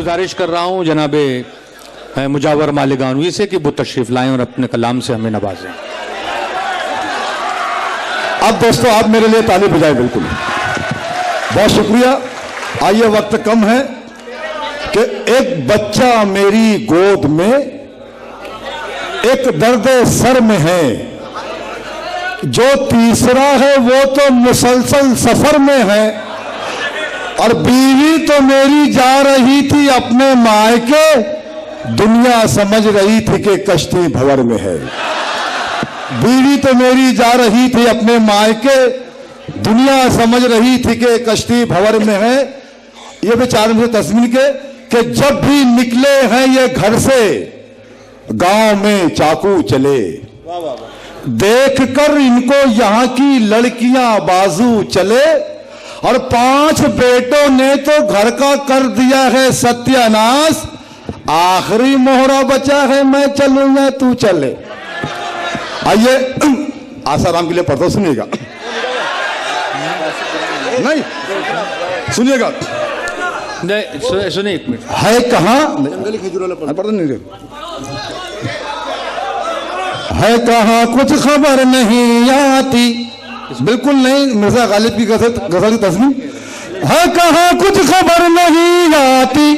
गुजारिश कर रहा हूँ जनाबे मुजावर मालिगानवी से कि वो तशरीफ लाएं और अपने कलाम से हमें नवाजें। अब दोस्तों आप मेरे लिए ताली बजाएं। बिल्कुल, बहुत शुक्रिया। आइए, वक्त कम है कि एक बच्चा मेरी गोद में, एक दर्द सर में है, जो तीसरा है वो तो मुसलसल सफर में है, और बीवी तो मेरी जा रही थी अपने मायके, दुनिया समझ रही थी कि कश्ती भंवर में है। बीवी तो मेरी जा रही थी अपने मायके, दुनिया समझ रही थी कि कश्ती भंवर में है। ये बेचारे मुझे तस्मीर के कि जब भी निकले हैं ये घर से, गांव में चाकू चले, देखकर इनको यहां की लड़कियां बाजू चले, और 5 बेटों ने तो घर का कर दिया है सत्यानाश, आखिरी मोहरा बचा है मैं चलूं या तू चले। आइए, आसाराम के लिए पढ़ता हूं, सुनिएगा। नहीं सुनिएगा, नहीं सुनिए एक मिनट। है कहां जंगली खजूर वाला पढ़ता नहीं, है कहां कुछ खबर नहीं आती, बिल्कुल नहीं, मिर्जा गालिब की गजल की तस्वीर। है कहां कुछ खबर नहीं आती,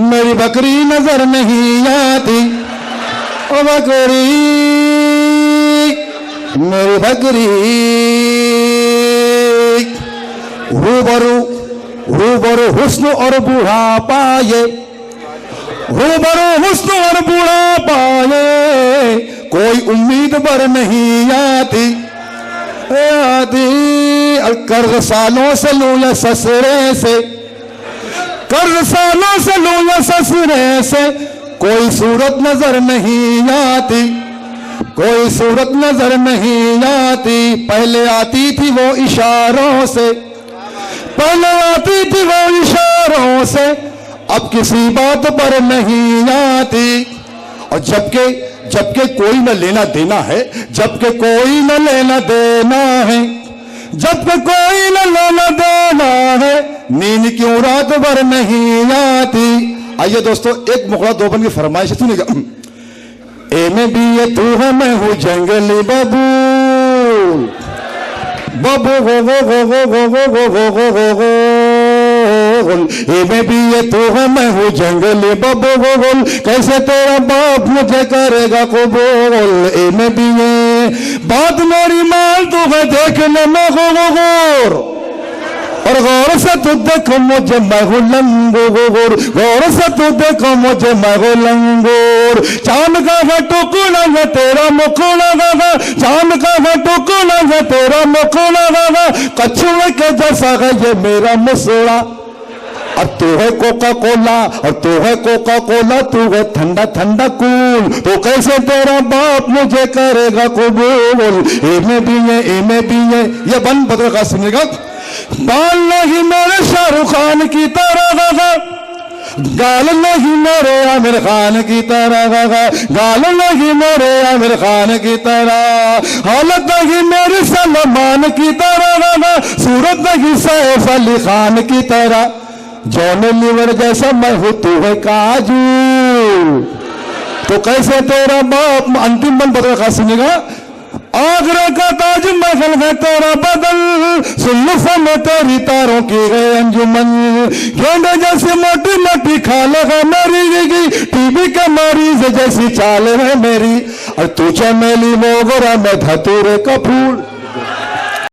मेरी बकरी नजर नहीं आती, ओ बकरी मेरी बकरी, रूबरू रूबरू हुस्न और बुढ़ापा ये, रूबरू हुस्न और बुढ़ापा ये, कोई उम्मीद बर नहीं आती, कर्ज सालों से लूं या ससुरे से, कर्ज सालों से लूं या ससुरे से, कोई सूरत नजर नहीं आती, कोई सूरत नजर नहीं आती। पहले आती थी वो इशारों से, पहले आती थी वो इशारों से, अब किसी बात पर नहीं आती। और जबकि कोई न लेना देना है, जबकि कोई न लेना देना है, जबकि कोई न लेना देना है, नींद क्यों रात भर नहीं आती। आइए दोस्तों, एक मुखड़ा दो बन की फरमाइश सुनिएगा। ए में भी ये तू है, मैं हूँ जंगली बबू, बबू गो गो गो गो गो गो गो गो गो गो गो, ए में भी ये तू है, मैं हूँ जंगली बबू गोल, कैसे तेरा बाप मुझे करेगा कबूल। ए में भी ये बात मेरी माल तू है, देखने में गौर, और गौर से तू देखो मुझे मैं हूँ लंगूर, गौर से तू देखो मुझे मैं हूँ लंगूर। चांद का है टुकड़ा है तेरा मुखड़ा गागा, चांद का है टुकड़ा है तेरा मुखड़ा गागा, कछुए के जैसा है ये मेरा मुसड़ा। और तू है कोका कोला, और तू है कोका कोला, तू है ठंडा ठंडा कूल, तो कैसे तेरा बाप मुझे करेगा कबूल। ए में भी है, ए में भी है, ये बन बदल का सुनेगा। बाल नहीं मेरे शाहरुख खान की तरह गागा, गाल नहीं मेरे आमिर खान की तरह गागा, गाल नहीं मेरे आमिर खान की तरह, हालत नहीं मेरी सलमान की तरह गागा, सूरत नहीं सैफ अली खान की तरह, जॉन लीवर जैसा मैं हूं तू है काजू, तो कैसे तेरा बाप। अंतिम बन बदल का सुनेगा। आगरा का ताजमहल है तेरा बदल, सुल्लुफा में तेरी तारों की गए अंजुमन, गेंदे जैसी मोटी मोटी खाल है मेरी, टीबी के मरीज जैसी चाल है मेरी, और तू चमेली मोगरा में धतूरे का फूल।